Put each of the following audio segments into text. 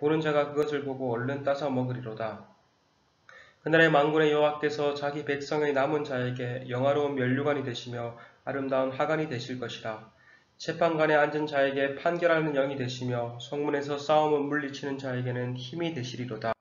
보는 자가 그것을 보고 얼른 따서 먹으리로다. 그날의 만군의 여호와께서 자기 백성의 남은 자에게 영화로운 면류관이 되시며 아름다운 하관이 되실 것이라. 재판관에 앉은 자에게 판결하는 영이 되시며 성문에서 싸움을 물리치는 자에게는 힘이 되시리로다.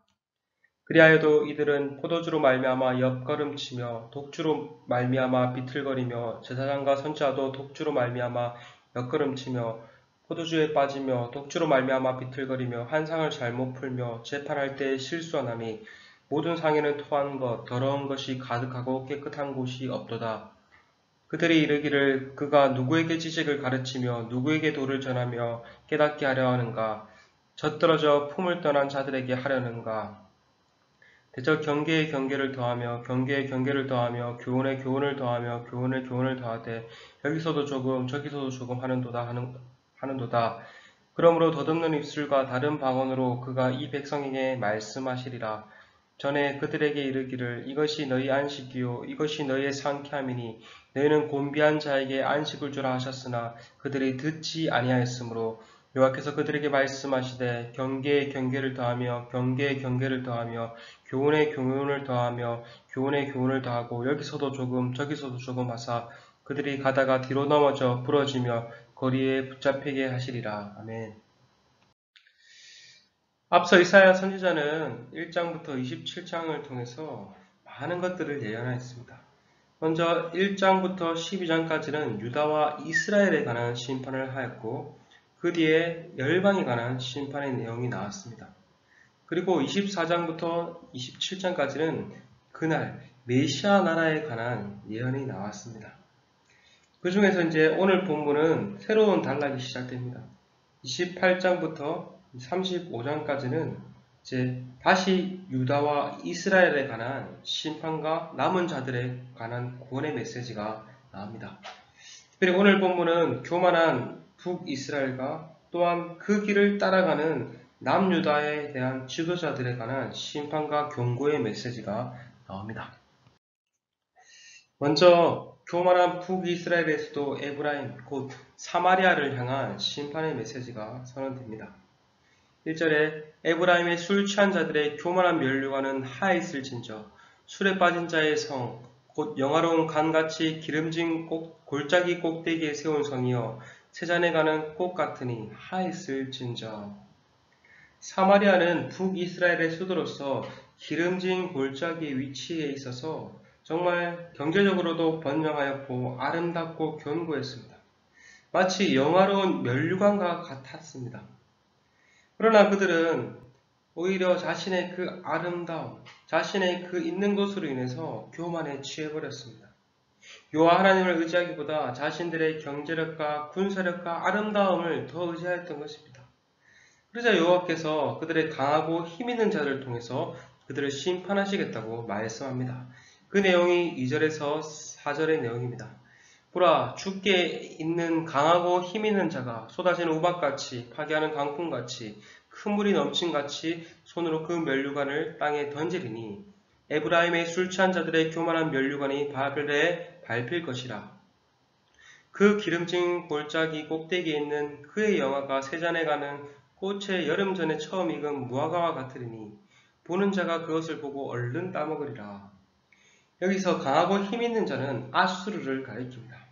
그리하여도 이들은 포도주로 말미암아 옆걸음치며 독주로 말미암아 비틀거리며 제사장과 선지자도 독주로 말미암아 옆걸음치며 포도주에 빠지며 독주로 말미암아 비틀거리며 한 상을 잘못 풀며 재판할 때 실수하나니 모든 상에는 토한 것 더러운 것이 가득하고 깨끗한 곳이 없도다. 그들이 이르기를 그가 누구에게 지식을 가르치며 누구에게 도를 전하며 깨닫게 하려 하는가. 젖떨어져 품을 떠난 자들에게 하려는가. 대저 경계에 경계를 더하며 경계에 경계를 더하며 교훈에 교훈을 더하며 교훈에 교훈을 더하되 여기서도 조금 저기서도 조금 하는도다. 그러므로 더듬는 입술과 다른 방언으로 그가 이 백성에게 말씀하시리라. 전에 그들에게 이르기를 이것이 너희 안식이요 이것이 너희의 상쾌함이니 너희는 곤비한 자에게 안식을 주라 하셨으나 그들이 듣지 아니하였으므로 여호와께서 그들에게 말씀하시되 경계에 경계를 더하며 경계에 경계를 더하며 교훈에 교훈을 더하며 교훈에 교훈을 더하고 여기서도 조금 저기서도 조금 하사 그들이 가다가 뒤로 넘어져 부러지며 거리에 붙잡히게 하시리라. 아멘. 앞서 이사야 선지자는 1장부터 27장을 통해서 많은 것들을 예언하였습니다. 먼저 1장부터 12장까지는 유다와 이스라엘에 관한 심판을 하였고 그 뒤에 열방에 관한 심판의 내용이 나왔습니다. 그리고 24장부터 27장까지는 그날 메시아 나라에 관한 예언이 나왔습니다. 그 중에서 이제 오늘 본문은 새로운 단락이 시작됩니다. 28장부터 35장까지는 이제 다시 유다와 이스라엘에 관한 심판과 남은 자들에 관한 구원의 메시지가 나옵니다. 특별히 오늘 본문은 교만한 북이스라엘과 또한 그 길을 따라가는 남유다에 대한 지도자들에 관한 심판과 경고의 메시지가 나옵니다. 먼저 교만한 북이스라엘에서도 에브라임 곧 사마리아를 향한 심판의 메시지가 선언됩니다. 1절에 에브라임의 술 취한 자들의 교만한 면류관은 하에 있을진저 술에 빠진 자의 성 곧 영화로운 간같이 기름진 골짜기 꼭대기에 세운 성이여 세잔에 가는 꽃 같으니 하에 있을진저. 사마리아는 북이스라엘의 수도로서 기름진 골짜기에 위치해 있어서 정말 경제적으로도 번영하였고 아름답고 견고했습니다. 마치 영화로운 면류관과 같았습니다. 그러나 그들은 오히려 자신의 그 아름다움, 자신의 그 있는 것으로 인해서 교만에 취해버렸습니다. 여호와 하나님을 의지하기보다 자신들의 경제력과 군사력과 아름다움을 더 의지하였던 것입니다. 그러자 여호와께서 그들의 강하고 힘있는 자를 통해서 그들을 심판하시겠다고 말씀합니다. 그 내용이 2절에서 4절의 내용입니다. 보라, 주께 있는 강하고 힘있는 자가 쏟아지는 우박같이 파괴하는 강풍같이 큰 물이 넘친같이 손으로 그 면류관을 땅에 던지리니 에브라임의 술 취한 자들의 교만한 면류관이 바벨에 밟힐 것이라. 그 기름진 골짜기 꼭대기에 있는 그의 영화가 세잔에 가는 꽃의 여름 전에 처음 익은 무화과와 같으리니 보는 자가 그것을 보고 얼른 따먹으리라. 여기서 강하고 힘있는 자는 아수르를 가리킵니다.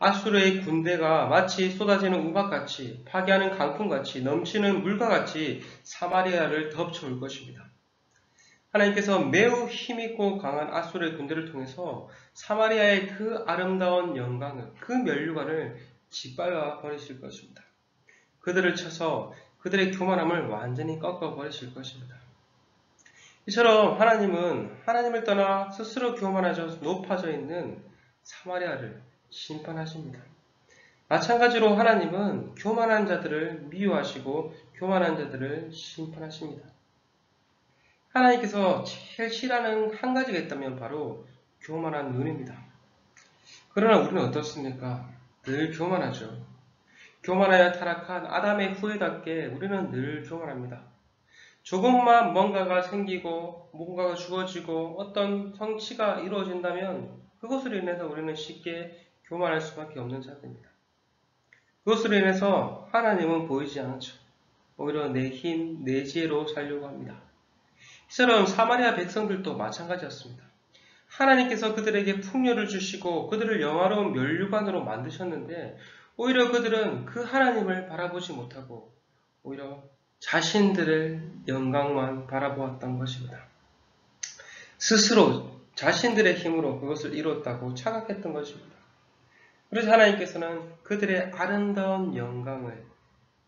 아수르의 군대가 마치 쏟아지는 우박같이 파괴하는 강풍같이 넘치는 물과 같이 사마리아를 덮쳐올 것입니다. 하나님께서 매우 힘있고 강한 아수르의 군대를 통해서 사마리아의 그 아름다운 영광을, 그 면류관을 짓밟아 버리실 것입니다. 그들을 쳐서 그들의 교만함을 완전히 꺾어 버리실 것입니다. 이처럼 하나님은 하나님을 떠나 스스로 교만하여 높아져 있는 사마리아를 심판하십니다. 마찬가지로 하나님은 교만한 자들을 미워하시고 교만한 자들을 심판하십니다. 하나님께서 제일 싫어하는 한 가지가 있다면 바로 교만한 눈입니다. 그러나 우리는 어떻습니까? 늘 교만하죠. 교만하여 타락한 아담의 후예답게 우리는 늘 교만합니다. 조금만 뭔가가 생기고 뭔가가 주어지고 어떤 성취가 이루어진다면 그것으로 인해서 우리는 쉽게 교만할 수밖에 없는 자들입니다. 그것으로 인해서 하나님은 보이지 않죠. 오히려 내 힘, 내 지혜로 살려고 합니다. 이처럼 사마리아 백성들도 마찬가지였습니다. 하나님께서 그들에게 풍요를 주시고 그들을 영화로운 면류관으로 만드셨는데 오히려 그들은 그 하나님을 바라보지 못하고 오히려 자신들의 영광만 바라보았던 것입니다. 스스로 자신들의 힘으로 그것을 이뤘다고 착각했던 것입니다. 그래서 하나님께서는 그들의 아름다운 영광을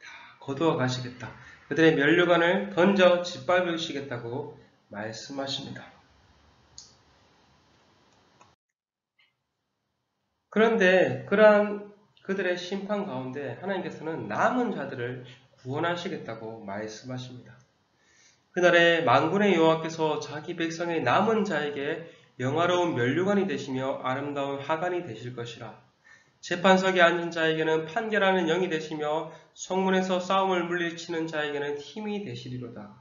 다 거두어 가시겠다. 그들의 면류관을 던져 짓밟으시겠다고 말씀하십니다. 그런데 그러한 그들의 심판 가운데 하나님께서는 남은 자들을 구원하시겠다고 말씀하십니다. 그날에 만군의 여호와께서 자기 백성의 남은 자에게 영화로운 면류관이 되시며 아름다운 하관이 되실 것이라. 재판석에 앉은 자에게는 판결하는 영이 되시며 성문에서 싸움을 물리치는 자에게는 힘이 되시리로다.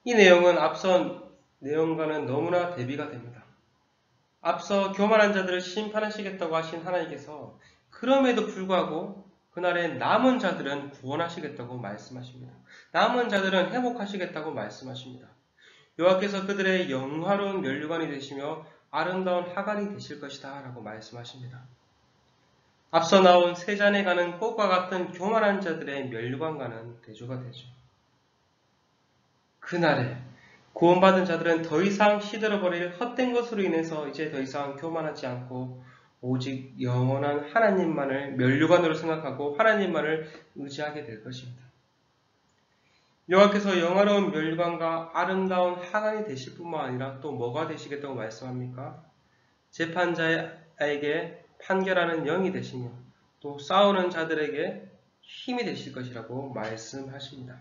이 내용은 앞선 내용과는 너무나 대비가 됩니다. 앞서 교만한 자들을 심판하시겠다고 하신 하나님께서 그럼에도 불구하고 그날에 남은 자들은 구원하시겠다고 말씀하십니다. 남은 자들은 회복하시겠다고 말씀하십니다. 여호와께서 그들의 영화로운 면류관이 되시며 아름다운 하관이 되실 것이다 라고 말씀하십니다. 앞서 나온 세 잔에 가는 꽃과 같은 교만한 자들의 면류관과는 대조가 되죠. 그날에 구원받은 자들은 더 이상 시들어버릴 헛된 것으로 인해서 이제 더 이상 교만하지 않고 오직 영원한 하나님만을 면류관으로 생각하고 하나님만을 의지하게 될 것입니다. 여호와께서 영화로운 면류관과 아름다운 하관이 되실 뿐만 아니라 또 뭐가 되시겠다고 말씀합니까? 재판자에게 판결하는 영이 되시며 또 싸우는 자들에게 힘이 되실 것이라고 말씀하십니다.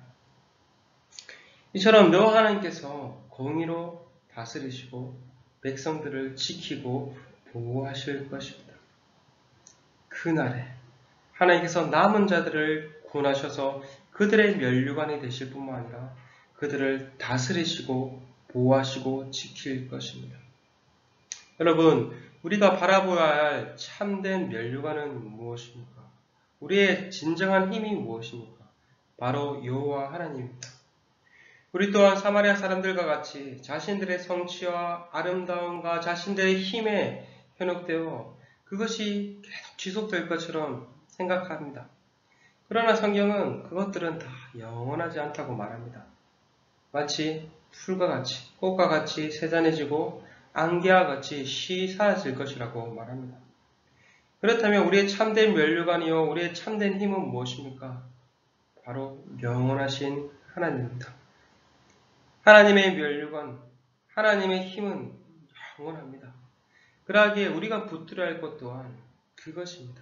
이처럼 여호와 하나님께서 공의로 다스리시고 백성들을 지키고 보호하실 것입니다. 그날에 하나님께서 남은 자들을 구원하셔서 그들의 면류관이 되실 뿐만 아니라 그들을 다스리시고 보호하시고 지킬 것입니다. 여러분, 우리가 바라보아야 할 참된 면류관은 무엇입니까? 우리의 진정한 힘이 무엇입니까? 바로 여호와 하나님입니다. 우리 또한 사마리아 사람들과 같이 자신들의 성취와 아름다움과 자신들의 힘에 현혹되어 그것이 계속 지속될 것처럼 생각합니다. 그러나 성경은 그것들은 다 영원하지 않다고 말합니다. 마치 풀과 같이, 꽃과 같이 세잔해지고 안개와 같이 쉬 사라질 것이라고 말합니다. 그렇다면 우리의 참된 면류관이요 우리의 참된 힘은 무엇입니까? 바로 영원하신 하나님입니다. 하나님의 면류관, 하나님의 힘은 영원합니다. 그러하기에 우리가 붙들어야 할 것 또한 그것입니다.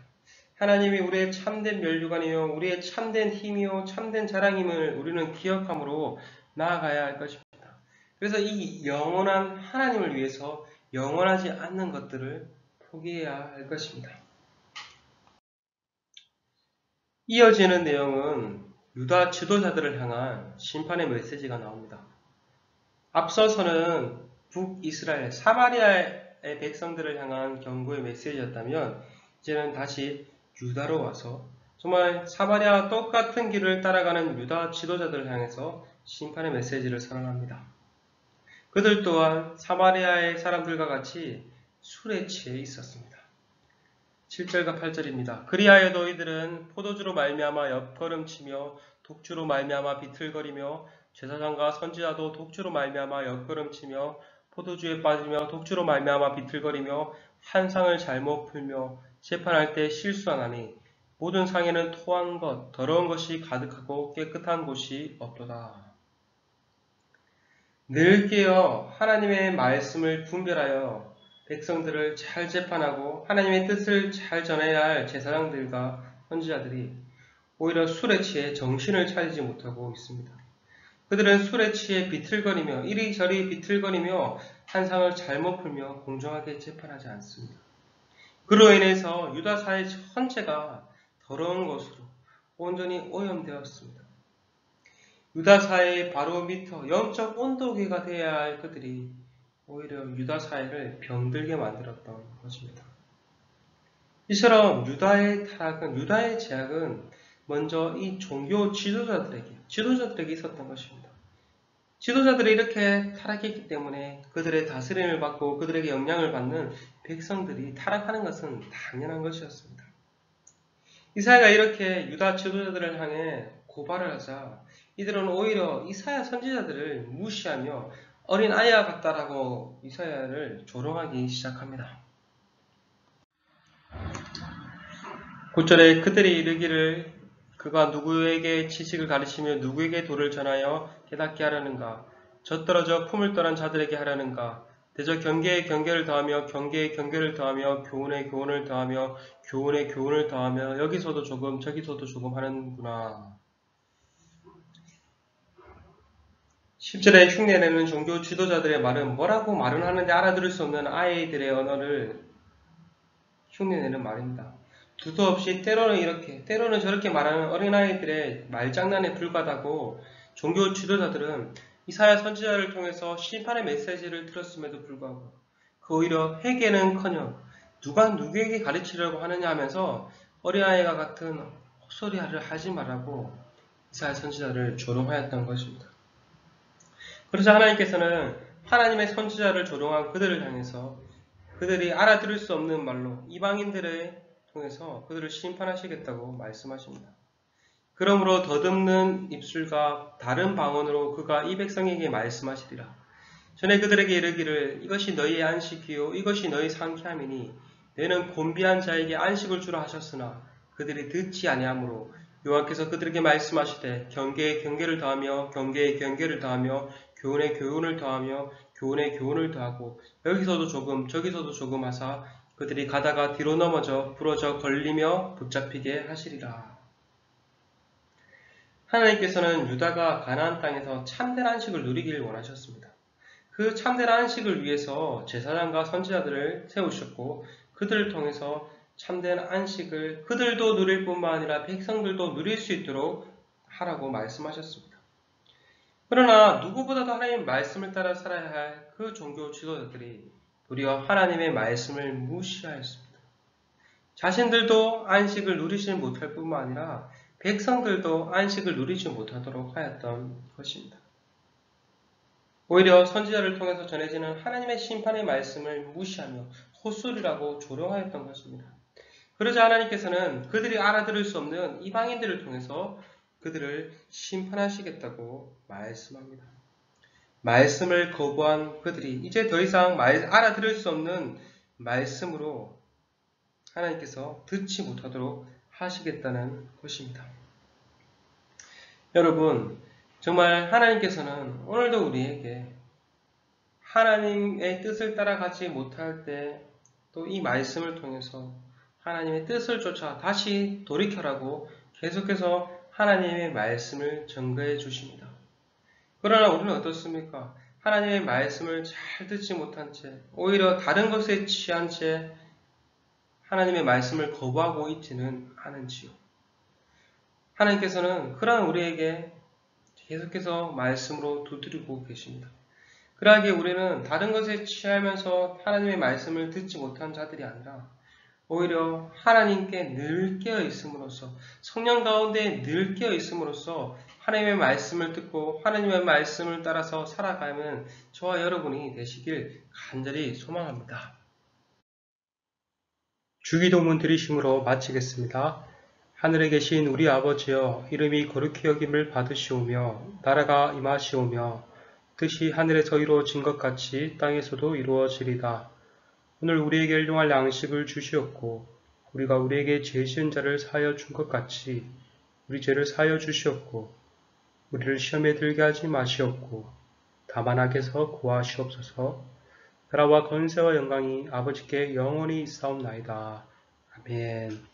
하나님이 우리의 참된 면류관이요 우리의 참된 힘이요 참된 자랑임을 우리는 기억함으로 나아가야 할 것입니다. 그래서 이 영원한 하나님을 위해서 영원하지 않는 것들을 포기해야 할 것입니다. 이어지는 내용은 유다 지도자들을 향한 심판의 메시지가 나옵니다. 앞서서는 북이스라엘 사마리아의 백성들을 향한 경고의 메시지였다면 이제는 다시 유다로 와서 정말 사마리아와 똑같은 길을 따라가는 유다 지도자들을 향해서 심판의 메시지를 선언합니다. 그들 또한 사마리아의 사람들과 같이 술에 취해 있었습니다. 7절과 8절입니다. 그리하여 너희들은 포도주로 말미암아 옆걸음치며 독주로 말미암아 비틀거리며 제사장과 선지자도 독주로 말미암아 옆걸음치며 포도주에 빠지며 독주로 말미암아 비틀거리며 한 상을 잘못 풀며 재판할 때 실수하나니 모든 상에는 토한 것, 더러운 것이 가득하고 깨끗한 곳이 없도다. 늘 깨어 하나님의 말씀을 분별하여 백성들을 잘 재판하고 하나님의 뜻을 잘 전해야 할 제사장들과 선지자들이 오히려 술에 취해 정신을 차리지 못하고 있습니다. 그들은 술에 취해 비틀거리며 이리저리 비틀거리며 한 상을 잘못 풀며 공정하게 재판하지 않습니다. 그로 인해서 유다 사회 전체가 더러운 것으로 온전히 오염되었습니다. 유다 사회의 바로미터, 영적 온도계가 되어야 할 그들이 오히려 유다 사회를 병들게 만들었던 것입니다. 이처럼 유다의 타락은, 유다의 죄악은 먼저 이 종교 지도자들에게 있었던 것입니다. 지도자들이 이렇게 타락했기 때문에 그들의 다스림을 받고 그들에게 영향을 받는 백성들이 타락하는 것은 당연한 것이었습니다. 이사야가 이렇게 유다 지도자들을 향해 고발을 하자 이들은 오히려 이사야 선지자들을 무시하며 어린 아이와 같다라고 이사야를 조롱하기 시작합니다. 9절에 그들이 이르기를 그가 누구에게 지식을 가르치며 누구에게 도를 전하여 깨닫게 하려는가? 젖떨어져 품을 떠난 자들에게 하려는가? 대저 경계에 경계를 더하며 경계에 경계를 더하며 교훈에 교훈을 더하며 교훈에 교훈을 더하며 여기서도 조금 저기서도 조금 하는구나. 10절에 흉내내는 종교 지도자들의 말은 뭐라고 말은 하는데 알아들을 수 없는 아이들의 언어를 흉내내는 말입니다. 두도 없이 때로는 이렇게 때로는 저렇게 말하는 어린아이들의 말장난에 불과하다고 종교 지도자들은 이사야 선지자를 통해서 심판의 메시지를 들었음에도 불구하고 그 오히려 회개는커녕 누가 누구에게 가르치려고 하느냐 하면서 어린아이와 같은 헛소리를 하지 말라고 이사야 선지자를 조롱하였던 것입니다. 그러자 하나님께서는 하나님의 선지자를 조롱한 그들을 향해서 그들이 알아들을 수 없는 말로 이방인들을 통해서 그들을 심판하시겠다고 말씀하십니다. 그러므로 더듬는 입술과 다른 방언으로 그가 이 백성에게 말씀하시리라. 전에 그들에게 이르기를 이것이 너희의 안식이요 이것이 너희 상쾌함이니 너희는 곤비한 자에게 안식을 주라 하셨으나 그들이 듣지 아니하므로 여호와께서 그들에게 말씀하시되 경계에 경계를 더하며 경계에 경계를 더하며 교훈에 교훈을 더하며 교훈에 교훈을 더하고 여기서도 조금 저기서도 조금 하사 그들이 가다가 뒤로 넘어져 부러져 걸리며 붙잡히게 하시리라. 하나님께서는 유다가 가나안 땅에서 참된 안식을 누리기를 원하셨습니다. 그 참된 안식을 위해서 제사장과 선지자들을 세우셨고 그들을 통해서 참된 안식을 그들도 누릴 뿐만 아니라 백성들도 누릴 수 있도록 하라고 말씀하셨습니다. 그러나 누구보다도 하나님의 말씀을 따라 살아야 할 그 종교 지도자들이 도리어 하나님의 말씀을 무시하였습니다. 자신들도 안식을 누리지 못할 뿐만 아니라 백성들도 안식을 누리지 못하도록 하였던 것입니다. 오히려 선지자를 통해서 전해지는 하나님의 심판의 말씀을 무시하며 헛소리라고 조롱하였던 것입니다. 그러자 하나님께서는 그들이 알아들을 수 없는 이방인들을 통해서 그들을 심판하시겠다고 말씀합니다. 말씀을 거부한 그들이 이제 더 이상 알아들을 수 없는 말씀으로 하나님께서 듣지 못하도록 하시겠다는 것입니다. 여러분, 정말 하나님께서는 오늘도 우리에게 하나님의 뜻을 따라가지 못할 때 또 이 말씀을 통해서 하나님의 뜻을 쫓아 다시 돌이켜라고 계속해서 하나님의 말씀을 전가해 주십니다. 그러나 우리는 어떻습니까? 하나님의 말씀을 잘 듣지 못한 채 오히려 다른 것에 취한 채 하나님의 말씀을 거부하고 있지는 않은지요. 하나님께서는 그러한 우리에게 계속해서 말씀으로 두드리고 계십니다. 그러하기에 우리는 다른 것에 취하면서 하나님의 말씀을 듣지 못한 자들이 아니라 오히려 하나님께 늘 깨어 있음으로써 성령 가운데 늘 깨어 있음으로써 하나님의 말씀을 듣고 하나님의 말씀을 따라서 살아가는 저와 여러분이 되시길 간절히 소망합니다. 주기도문 드리심으로 마치겠습니다. 하늘에 계신 우리 아버지여 이름이 거룩히 여김을 받으시오며 나라가 임하시오며 뜻이 하늘에서 이루어진 것 같이 땅에서도 이루어지리다. 오늘 우리에게 일용할 양식을 주시옵고 우리가 우리에게 죄 지은 자를 사하여 준 것 같이 우리 죄를 사하여 주시옵고 우리를 시험에 들게 하지 마시옵고 다만 악에서 구하시옵소서. 나라와 권세와 영광이 아버지께 영원히 있사옵나이다. 아멘.